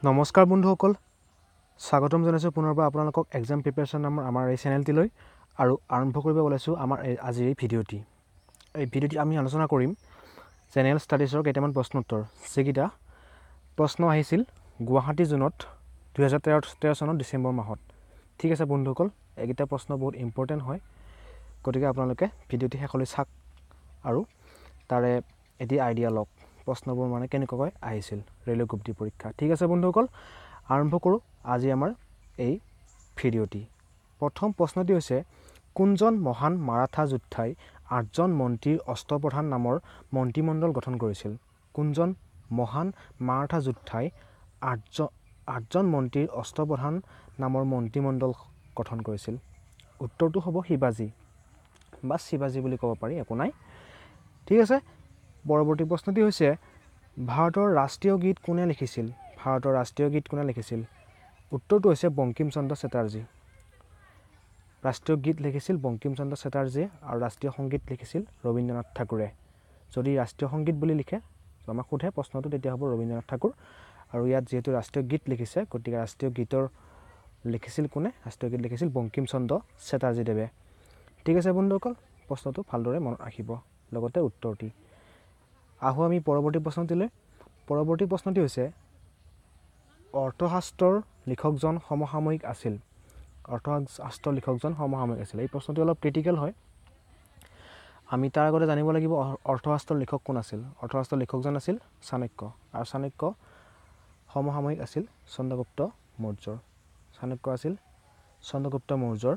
নমস্কাৰ বন্ধুসকল, স্বাগতম জনাইছোঁ পুনৰবাৰ আপোনালোকক এক্সাম প্ৰিপেৰেশ্যন নামৰ আমাৰ এই চেনেলটিলৈ আৰু আৰম্ভ কৰিব ওলাইছোঁ আমাৰ আজিৰ এই ভিডিঅ'টি। এই ভিডিঅ'টি আমি আলোচনা কৰিম জেনেৰেল ষ্টাডিজৰ কেইটামান প্ৰশ্ন উত্তৰ, যিকেইটা প্ৰশ্ন আহিছিল গুৱাহাটী জোনত 2013 চনৰ ডিচেম্বৰ মাহত। ঠিক আছে বন্ধুসকল, এইকেইটা প্ৰশ্ন বহুত ইম্পৰ্টেণ্ট হয়, গতিকে আপোনালোকে ভিডিঅ'টি শেষলৈ চাওক আৰু তাৰে এটি আইডিয়া লওক প্ৰশ্নবোৰ মানে কেনেকুৱাকৈ আহিছিল ৰেলৱে গ্ৰুপ ডি পৰীক্ষা। ঠিক আছে বন্ধুসকল, আৰম্ভ কৰোঁ আজি আমাৰ এই ভিডিঅ'টি। প্ৰথম প্ৰশ্নটি হৈছে, কোনজন মহান মাৰাঠা যোদ্ধাই 8জন মন্ত্ৰীৰ অষ্টপ্ৰধান নামৰ মন্ত্ৰীমণ্ডল গঠন কৰিছিল? কোনজন মহান মাৰাঠা যোদ্ধাই 8জন মন্ত্ৰীৰ অষ্টপ্ৰধান নামৰ মন্ত্ৰীমণ্ডল গঠন কৰিছিল? উত্তৰটো হ'ব শিৱাজী বা শিৱাজী বুলি ক'ব পাৰি, একো নাই। ঠিক আছে, পৰৱৰ্তী প্ৰশ্নটি হৈছে, ভাৰতৰ ৰাষ্ট্ৰীয় গীত কোনে লিখিছিল? ভাৰতৰ ৰাষ্ট্ৰীয় গীত কোনে লিখিছিল? উত্তৰটো হৈছে বংকিম চন্দ্ৰ চেটাৰ্জী। ৰাষ্ট্ৰীয় গীত লিখিছিল বংকিম চন্দ্ৰ চেটাৰ্জীয়ে আৰু ৰাষ্ট্ৰীয় সংগীত লিখিছিল ৰবীন্দ্ৰনাথ ঠাকুৰে। যদি ৰাষ্ট্ৰীয় সংগীত বুলি লিখে আমাক সোধে প্ৰশ্নটো, তেতিয়া হ'ব ৰবীন্দ্ৰনাথ ঠাকুৰ। আৰু ইয়াত যিহেতু ৰাষ্ট্ৰীয় গীত লিখিছে, গতিকে ৰাষ্ট্ৰীয় গীতৰ লিখিছিল কোনে? ৰাষ্ট্ৰীয় গীত লিখিছিল বংকিম চন্দ্ৰ চেটাৰ্জীদেৱে। ঠিক আছে বন্ধুসকল, প্ৰশ্নটো ভালদৰে মনত ৰাখিব, লগতে উত্তৰটি। আহোঁ আমি পৰৱৰ্তী প্ৰশ্নটিলৈ। পৰৱৰ্তী প্ৰশ্নটি হৈছে, অৰ্থশাস্ত্ৰৰ লিখকজন সমসাময়িক আছিল? অৰ্থশাস্ত্ৰৰ লিখকজন সমসাময়িক আছিল। এই প্ৰশ্নটি অলপ ক্ৰিটিকেল হয়, আমি তাৰ আগতে জানিব লাগিব অৰ্থশাস্ত্ৰৰ লিখক কোন আছিল। অৰ্থশাস্ত্ৰৰ লিখকজন আছিল চাণক্য, আৰু চাণক্য সমসাময়িক আছিল চন্দ্ৰগুপ্ত মৌৰ্যৰ। চাণক্য আছিল চন্দ্ৰগুপ্ত মৌৰ্যৰ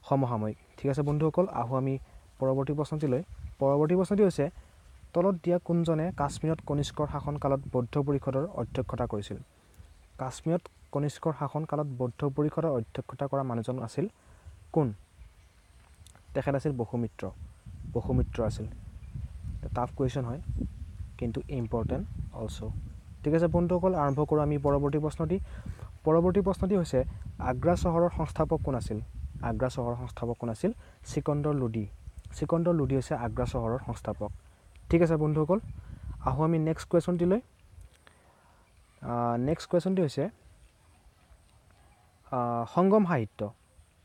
সমসাময়িক। ঠিক আছে বন্ধুসকল, আহোঁ আমি পৰৱৰ্তী প্ৰশ্নটিলৈ। পৰৱৰ্তী প্ৰশ্নটি হৈছে, তলত দিয়া কোনজনে কাশ্মীৰত কনিষ্কৰ শাসনকালত বৌদ্ধ পৰিষদৰ অধ্যক্ষতা কৰিছিল? কাশ্মীৰত কনিষ্কৰ শাসনকালত বৌদ্ধ পৰিষদৰ অধ্যক্ষতা কৰা মানুহজন আছিল কোন? তেখেত আছিল বসুমিত্ৰ। বসুমিত্ৰ আছিল। টাফ কুৱেশ্যন হয়, কিন্তু ইম্পৰ্টেণ্ট অলছ'। ঠিক আছে বন্ধুসকল, আৰম্ভ কৰোঁ আমি পৰৱৰ্তী প্ৰশ্নটি। পৰৱৰ্তী প্ৰশ্নটি হৈছে, আগ্ৰা চহৰৰ সংস্থাপক কোন আছিল? আগ্ৰা চহৰৰ সংস্থাপক কোন আছিল? ছিকন্দৰ লোডি। ছিকন্দৰ লোডি হৈছে আগ্ৰা চহৰৰ সংস্থাপক। ঠিক আছে বন্ধুসকল, আহোঁ আমি নেক্সট কুৱেশ্যনটিলৈ। নেক্সট কুৱেশ্যনটি হৈছে, সংগম সাহিত্য।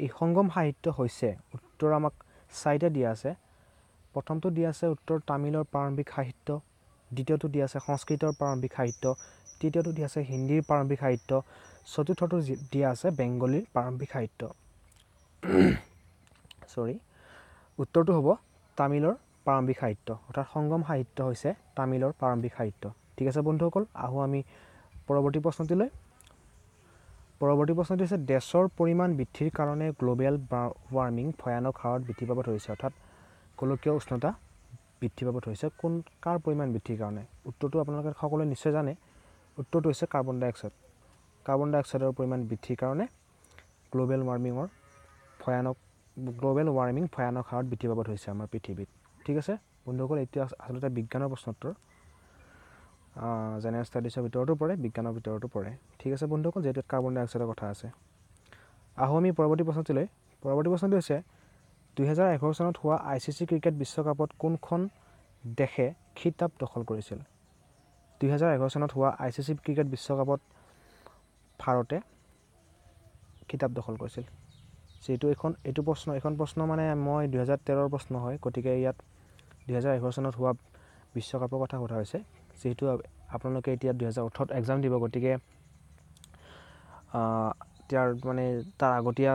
এই সংগম সাহিত্য হৈছে, উত্তৰ আমাক চাৰিটা দিয়া আছে। প্ৰথমটো দিয়া আছে উত্তৰ তামিলৰ প্ৰাৰম্ভিক সাহিত্য, দ্বিতীয়টো দিয়া আছে সংস্কৃতৰ প্ৰাৰম্ভিক সাহিত্য, তৃতীয়টো দিয়া আছে হিন্দীৰ প্ৰাৰম্ভিক সাহিত্য, চতুৰ্থটো দিয়া আছে বেংগলীৰ প্ৰাৰম্ভিক সাহিত্য। উত্তৰটো হ'ব তামিলৰ প্ৰাৰম্ভিক সাহিত্য, অৰ্থাৎ সংগম সাহিত্য হৈছে তামিলৰ প্ৰাৰম্ভিক সাহিত্য। ঠিক আছে বন্ধুসকল, আহোঁ আমি পৰৱৰ্তী প্ৰশ্নটিলৈ। পৰৱৰ্তী প্ৰশ্নটি হৈছে, দেশৰ পৰিমাণ বৃদ্ধিৰ কাৰণে গ্ল'বেল ৱাৰ্মিং ভয়ানক হাৰত বৃদ্ধি পাব ধৰিছে, অৰ্থাৎ গোলকীয় উষ্ণতা বৃদ্ধি পাব ধৰিছে কাৰ পৰিমাণ বৃদ্ধিৰ কাৰণে? উত্তৰটো আপোনালোকে সকলোৱে নিশ্চয় জানে। উত্তৰটো হৈছে কাৰ্বন ডাই অক্সাইড। কাৰ্বন ডাই অক্সাইডৰ পৰিমাণ বৃদ্ধিৰ কাৰণে গ্ল'বেল ৱাৰ্মিং ভয়ানক হাৰত বৃদ্ধি পাব ধৰিছে আমাৰ পৃথিৱীত। ঠিক আছে বন্ধুসকল, এতিয়া আচলতে বিজ্ঞানৰ প্ৰশ্ন উত্তৰ, জেনেৰেল ষ্টাডিজৰ ভিতৰতো পৰে, বিজ্ঞানৰ ভিতৰতো পৰে। ঠিক আছে বন্ধুসকল, যিহেতু কাৰ্বন ডাই অক্সাইডৰ কথা আছে। আহোঁ আমি পৰৱৰ্তী প্ৰশ্নটিলৈ। পৰৱৰ্তী প্ৰশ্নটি হৈছে, 2011 চনত হোৱা ICC ক্ৰিকেট বিশ্বকাপত কোনখন দেশে খিতাপ দখল কৰিছিল? 2011 চনত হোৱা ICC ক্ৰিকেট বিশ্বকাপত ভাৰতে খিতাপ দখল কৰিছিল। যিহেতু এইখন প্ৰশ্ন মানে মই 2013 প্ৰশ্ন হয়, গতিকে ইয়াত 2011 চনত হোৱা বিশ্বকাপৰ কথা সোধা হৈছে। যিহেতু আপোনালোকে এতিয়া 2018 এক্সাম দিব, গতিকে তাৰ আগতীয়া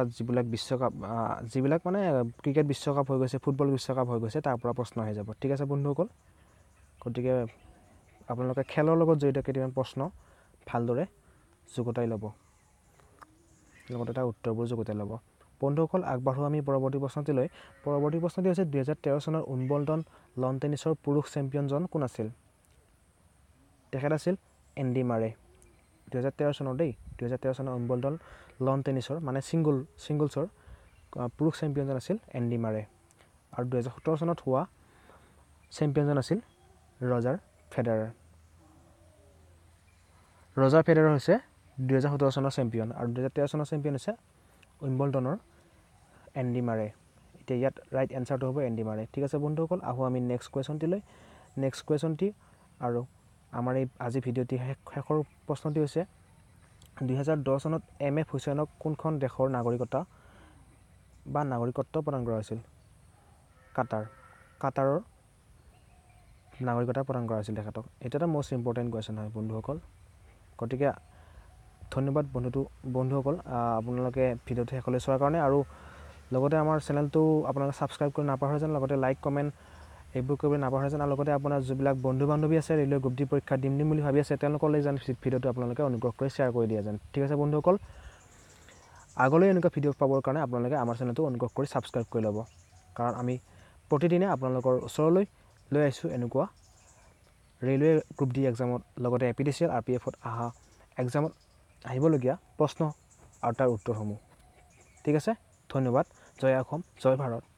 যিবিলাক মানে ক্ৰিকেট বিশ্বকাপ হৈ গৈছে, ফুটবল বিশ্বকাপ হৈ গৈছে, তাৰ পৰা প্ৰশ্ন আহি যাব। ঠিক আছে বন্ধুসকল, গতিকে আপোনালোকে খেলৰ লগত জড়িত কেইটামান প্ৰশ্ন ভালদৰে যুগুতাই ল'ব, লগতে তাৰ উত্তৰবোৰ যুগুতাই ল'ব। বন্ধুসকল, আগবাঢ়োঁ আমি পৰৱৰ্তী প্ৰশ্নটিলৈ। পৰৱৰ্তী প্ৰশ্নটি হৈছে, 2013 চনৰ উইম্বলডন লন টেনিছৰ পুৰুষ চেম্পিয়নজন কোন আছিল? তেখেত আছিল এণ্ডি মাৰে। 2013 চনৰ 2013 চনৰ উইম্বলডন লন টেনিছৰ মানে ছিংগলছৰ পুৰুষ চেম্পিয়নজন আছিল এণ্ডি মাৰে। আৰু 2017 চনত হোৱা চেম্পিয়নজন আছিল ৰজাৰ ফেডাৰাৰ। ৰজাৰ ফেডাৰাৰ হৈছে 2017 চনৰ চেম্পিয়ন, আৰু 2013 চনৰ চেম্পিয়ন হৈছে উইম্বলডনৰ এণ্ডি মাৰে। এতিয়া ইয়াত ৰাইট এনচাৰটো হ'ব এণ্ডি মাৰে। ঠিক আছে বন্ধুসকল, আহোঁ আমি নেক্সট কুৱেশ্যনটিলৈ। নেক্সট কুৱেশ্যনটি আৰু আমাৰ এই আজি ভিডিঅ'টি শেষৰ প্ৰশ্নটি হৈছে, 2010 চনত M.F. হুছেইনক কোনখন দেশৰ নাগৰিকত্ব প্ৰদান কৰা হৈছিল? কাটাৰৰ নাগৰিকত্ব প্ৰদান কৰা হৈছিল তেখেতক। এইটো এটা মষ্ট ইম্পৰ্টেণ্ট কুৱেশ্যন হয় বন্ধুসকল। গতিকে ধন্যবাদ বন্ধুসকল আপোনালোকে ভিডিঅ'টো শেষলৈ চোৱাৰ কাৰণে। আৰু লগতে আমাৰ চেনেলটো আপোনালোকে ছাবস্ক্ৰাইব কৰি নাপাহৰে যেন, লগতে লাইক কমেণ্ট এইবোৰ কৰিবলৈ নাপাহৰে যেন। আৰু লগতে আপোনাৰ যিবিলাক বন্ধু বান্ধৱী আছে ৰেলৱে গ্ৰুপ ডি পৰীক্ষা দিম বুলি ভাবি আছে তেওঁলোকলৈ যেন ভিডিঅ'টো আপোনালোকে অনুগ্ৰহ কৰি শ্বেয়াৰ কৰি দিয়ে যেন। ঠিক আছে বন্ধুসকল, আগলৈ এনেকুৱা ভিডিঅ' পাবৰ কাৰণে আপোনালোকে আমাৰ চেনেলটো অনুগ্ৰহ কৰি ছাবস্ক্ৰাইব কৰি ল'ব, কাৰণ আমি প্ৰতিদিনে আপোনালোকৰ ওচৰলৈ লৈ আহিছোঁ এনেকুৱা ৰেলৱে গ্ৰুপ ডি এক্সামত, লগতে APDCL RPFত এক্সামত আহিবলগীয়া প্ৰশ্ন আৰু তাৰ উত্তৰসমূহ। ঠিক আছে, ধন্যবাদ। জয় অসম, জয় ভাৰত।